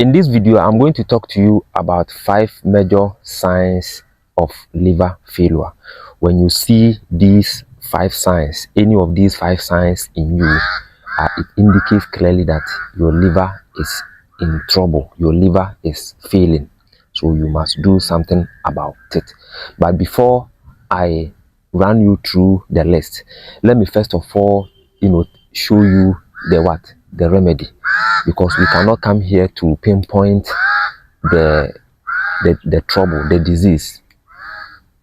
In this video, I'm going to talk to you about 5 major signs of liver failure. When you see these 5 signs, any of these 5 signs in you, it indicates clearly that your liver is in trouble, your liver is failing, so you must do something about it. But before I run you through the list, let me first of all show you the remedy, because we cannot come here to pinpoint the trouble, the disease,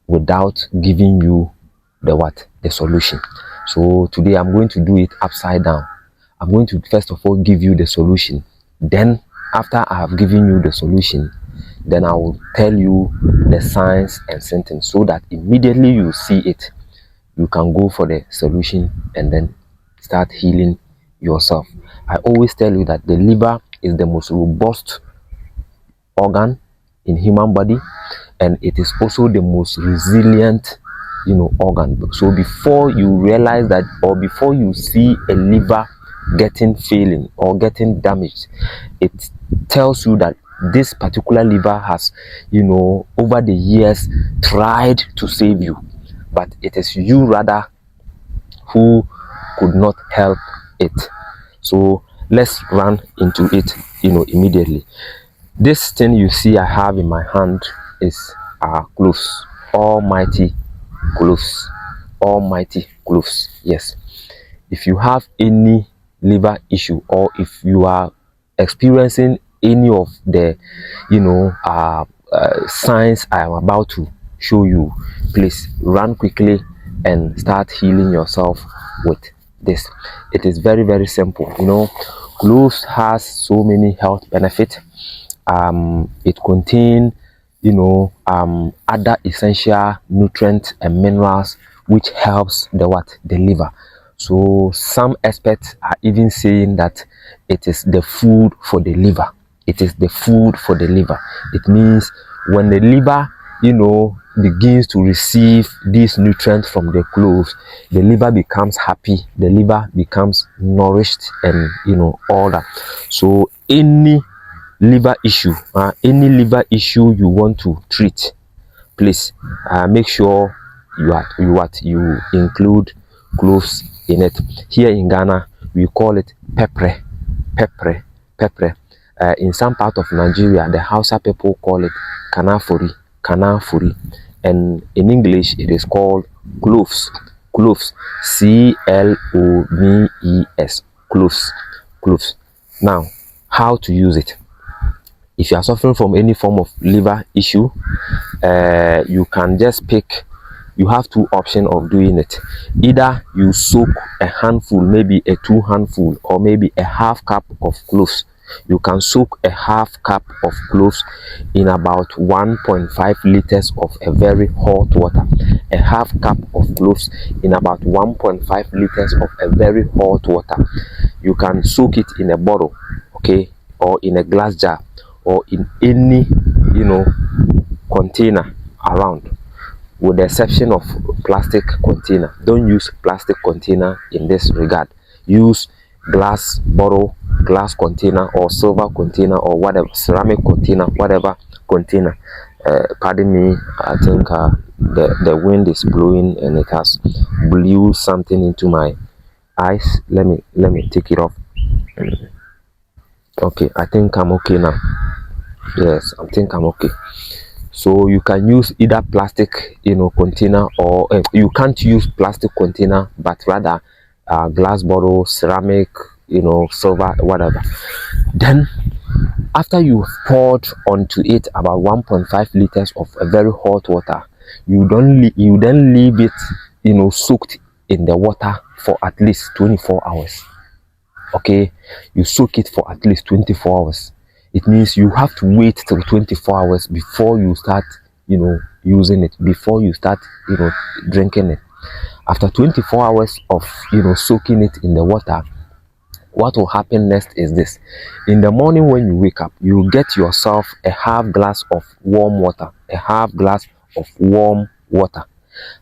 without giving you the solution. So today I'm going to do it upside down. I'm going to first of all give you the solution. Then after I have given you the solution, then I will tell you the signs and symptoms, so that immediately you see it, you can go for the solution and then start healing yourself. I always tell you that the liver is the most robust organ in human body, and it is also the most resilient organ. So before you realize that, or before you see a liver getting failing or getting damaged, it tells you that this particular liver has over the years tried to save you, but it is you rather who could not help it. So let's run into it immediately. This thing you see I have in my hand is cloves, almighty cloves, almighty cloves. Yes, if you have any liver issue, or if you are experiencing any of the signs I am about to show you, please run quickly and start healing yourself with this. It is very, very simple. Cloves has so many health benefits. It contains other essential nutrients and minerals which helps the liver. So some experts are even saying that it is the food for the liver. It is the food for the liver. It means when the liver begins to receive these nutrients from the cloves, the liver becomes happy, the liver becomes nourished, and all that. So any liver issue you want to treat, please make sure you include cloves in it. Here in Ghana, we call it pepper. In some part of Nigeria, the Hausa people call it kanafuri, and in English it is called cloves. C-L-O-V-E-S, cloves. Now, how to use it? If you are suffering from any form of liver issue, you can just pick. You have 2 options of doing it. Either you soak a handful, maybe a 2 handful, or maybe a half cup of cloves. You can soak a half cup of cloves in about 1.5 liters of a very hot water. A half cup of cloves in about 1.5 liters of a very hot water. You can soak it in a bottle, okay, or in a glass jar, or in any container around, with the exception of plastic container. Don't use plastic container in this regard. Use glass bottle, glass container, or silver container, or whatever, ceramic container, whatever container. Pardon me, I think the wind is blowing and it has blew something into my eyes. Let me take it off. Okay, I think I'm okay now. Yes, I think I'm okay. So you can use either plastic container, or you can't use plastic container, but rather glass bottle, ceramic, silver, whatever. Then after you've poured onto it about 1.5 liters of a very hot water, you then leave it soaked in the water for at least 24 hours. Okay, you soak it for at least 24 hours. It means you have to wait till 24 hours before you start using it, before you start drinking it. After 24 hours of soaking it in the water, what will happen next is this. In the morning when you wake up, you get yourself a half glass of warm water.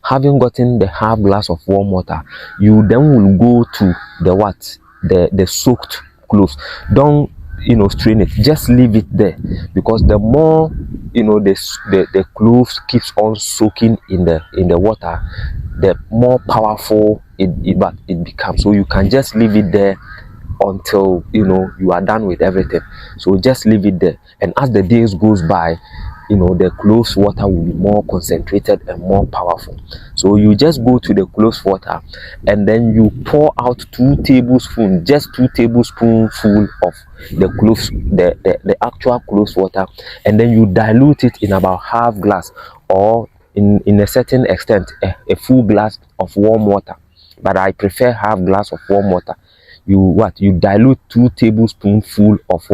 Having gotten the half glass of warm water, you then will go to the soaked cloves. Don't strain it. Just leave it there, because the more the cloves keeps on soaking in the water, the more powerful it becomes. So you can just leave it there until you are done with everything. So just leave it there, and as the days goes by, the cloves water will be more concentrated and more powerful. So you just go to the cloves water, and then you pour out 2 tablespoons, just 2 tablespoons full of the cloves, the actual cloves water, and then you dilute it in about half glass, or in a certain extent a full glass of warm water. But I prefer half glass of warm water. You dilute 2 tablespoons full of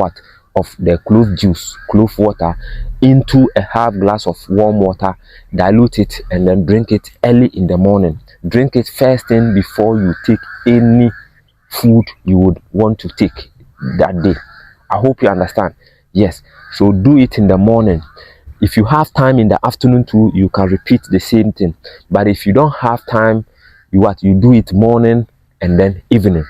the clove water into a half glass of warm water. Dilute it and then drink it early in the morning. Drink it first thing before you take any food you would want to take that day. I hope you understand. Yes, so do it in the morning. If you have time in the afternoon too, you can repeat the same thing. But if you don't have time, you do it morning and then evening.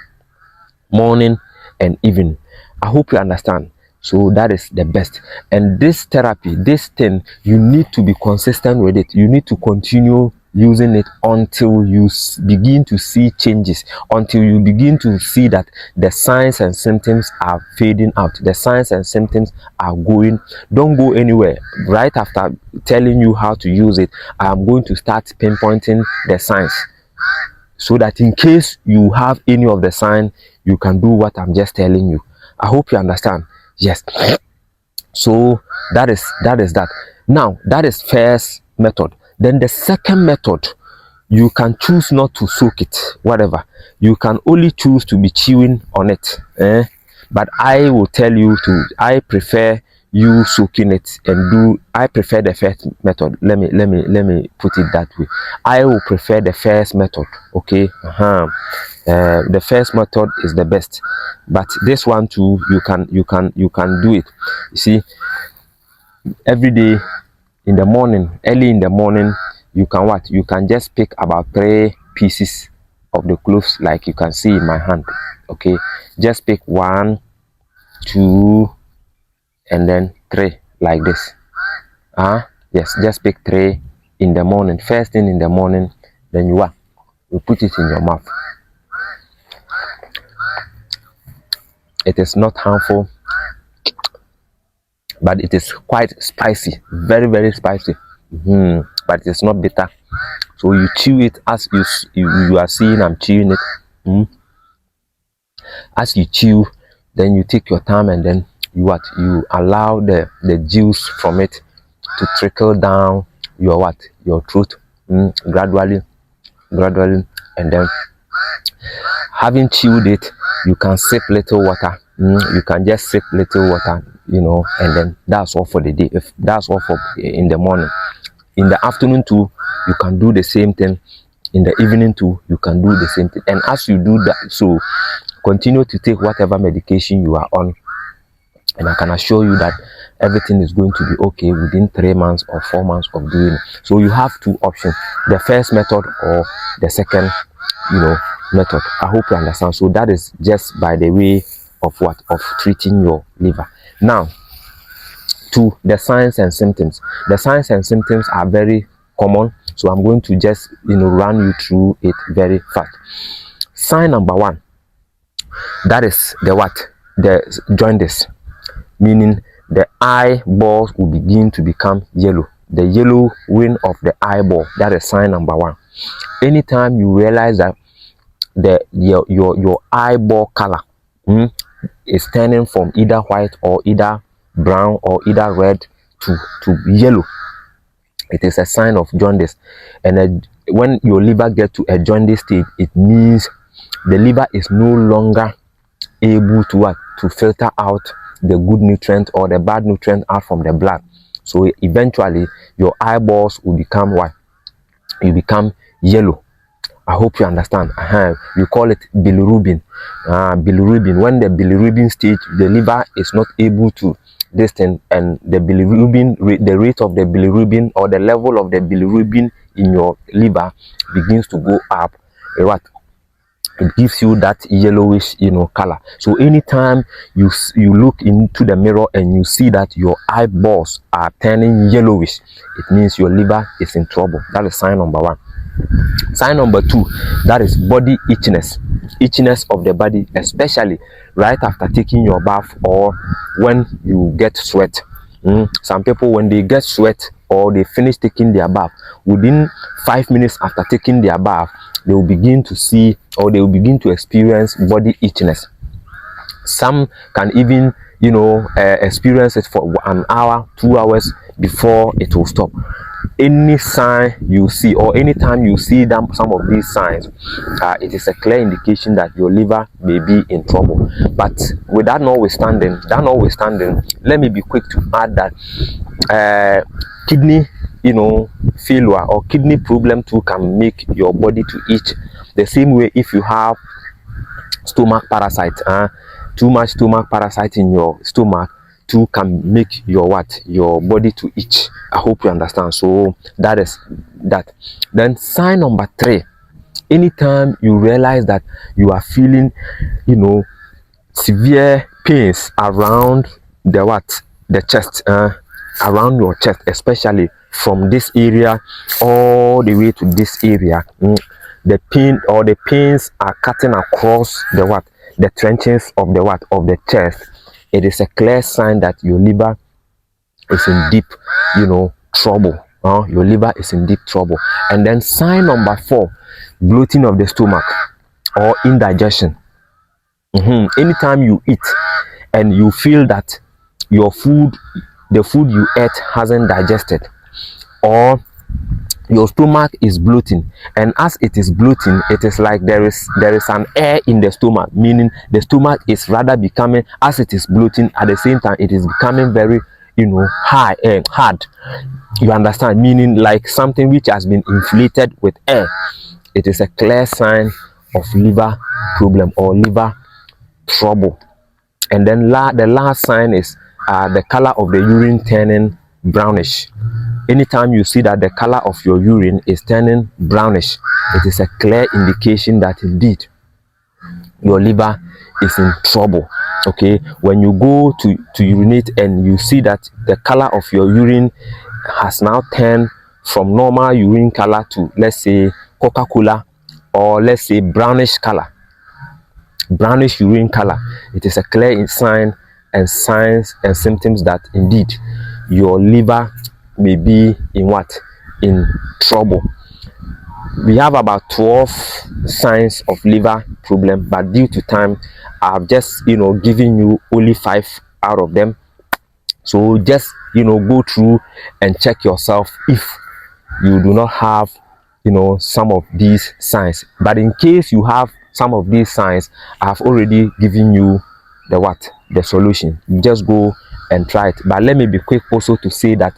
Morning and evening. I hope you understand. So that is the best. And this therapy, this thing, you need to be consistent with it. You need to continue using it until you begin to see changes, until you begin to see that the signs and symptoms are fading out, the signs and symptoms are going. Don't go anywhere. Right after telling you how to use it, I am going to start pinpointing the signs, so that in case you have any of the sign, you can do what I'm just telling you. I hope you understand. Yes. So that is that. Now that is first method. Then the second method, you can choose not to soak it, whatever. You can only choose to be chewing on it. But I will tell you I prefer you soaking it I prefer the first method. Let me put it that way. I will prefer the first method. Okay. The first method is the best, but this one too, you can do it. You see, every day in the morning, early in the morning, you can just pick about 3 pieces of the cloves, like you can see in my hand. Okay, just pick 1, 2, and then 3, like this. Yes, just pick 3 in the morning, first thing in the morning. Then you put it in your mouth. It is not harmful, but it is quite spicy, very, very spicy. But it is not bitter. So you chew it as you are seeing I'm chewing it. As you chew, then you take your time, and then you allow the juice from it to trickle down your throat, gradually, and then having chewed it, you can sip little water. You can just sip little water, and then that's all for the day. If that's all for in the morning. In the afternoon too, you can do the same thing. In the evening too, you can do the same thing. And as you do that, so continue to take whatever medication you are on, and I can assure you that everything is going to be okay within 3 months or 4 months of doing it. So you have 2 options: the first method or the second method. I hope you understand. So that is just by the way of treating your liver. Now to the signs and symptoms. The signs and symptoms are very common, so I'm going to just run you through it very fast. Sign number 1, that is the jaundice, meaning the eyeballs will begin to become yellow. The yellowing of the eyeball, that is sign number 1. Anytime you realize that your eyeball color is turning from either white or either brown or either red to yellow, it is a sign of jaundice. And when your liver gets to a jaundice stage, it means the liver is no longer able to filter out the good nutrient or the bad nutrient out from the blood. So eventually your eyeballs will become you become yellow. I hope you understand. We call it bilirubin. Bilirubin. When the bilirubin stage, the liver is not able to this thing, and the bilirubin, the rate of the bilirubin or the level of the bilirubin in your liver begins to go up. it gives you that yellowish, color. So anytime you look into the mirror and you see that your eyeballs are turning yellowish, it means your liver is in trouble. That is sign number one. Sign number two, that is body itchiness of the body, especially right after taking your bath or when you get sweat. Some people, when they get sweat or they finish taking their bath, within 5 minutes after taking their bath, they will begin to see, or they will begin to experience body itchiness. Some can even experience it for an hour, 2 hours before it will stop. Any sign you see, or anytime you see some of these signs, it is a clear indication that your liver may be in trouble. But with that notwithstanding, let me be quick to add that kidney failure or kidney problem too can make your body to itch. The same way, if you have stomach parasite, too much stomach parasite in your stomach too can make your body to itch. I hope you understand. So that is that. Then sign number three, anytime you realize that you are feeling severe pains around the chest, around your chest, especially from this area all the way to this area, the pains are cutting across the trenches of the chest. It is a clear sign that your liver is in deep trouble. Your liver is in deep trouble. And then sign number four, bloating of the stomach or indigestion. Anytime you eat and you feel that the food you ate hasn't digested, or your stomach is bloating, and as it is bloating, it is like there is an air in the stomach, meaning the stomach is rather becoming, as it is bloating, at the same time it is becoming very hard. You understand? Meaning like something which has been inflated with air. It is a clear sign of liver problem or liver trouble. And then the last sign is the color of the urine turning brownish. Anytime you see that the color of your urine is turning brownish, it is a clear indication that indeed your liver is in trouble. Okay, when you go to urinate and you see that the color of your urine has now turned from normal urine color to, let's say, Coca-Cola, or let's say brownish urine color, it is a clear sign and signs and symptoms that indeed your liver may be in trouble. We have about 12 signs of liver problem, but due to time, I've just given you only 5 out of them. So just go through and check yourself if you do not have some of these signs. But in case you have some of these signs, I've already given you the solution. You just go and try it. But let me be quick also to say that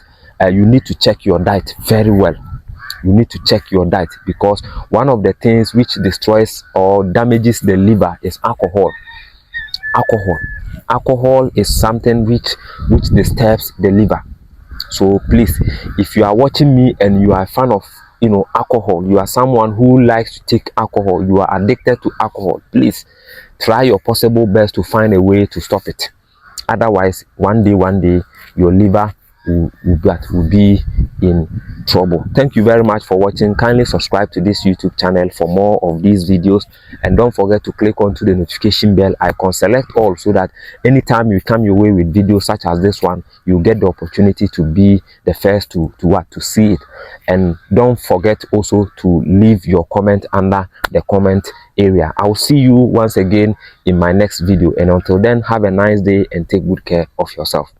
you need to check your diet very well. You need to check your diet, because one of the things which destroys or damages the liver is alcohol. Alcohol is something which disturbs the liver. So please, if you are watching me and you are a fan of alcohol, you are someone who likes to take alcohol, you are addicted to alcohol, please try your possible best to find a way to stop it. Otherwise, one day your liver will be in trouble. Thank you very much for watching. Kindly subscribe to this YouTube channel for more of these videos, and don't forget to click onto the notification bell icon, select all, so that anytime you come your way with videos such as this one, you get the opportunity to be the first to see it. And don't forget also to leave your comment under the comment area. I will see you once again in my next video, and until then, have a nice day and take good care of yourself.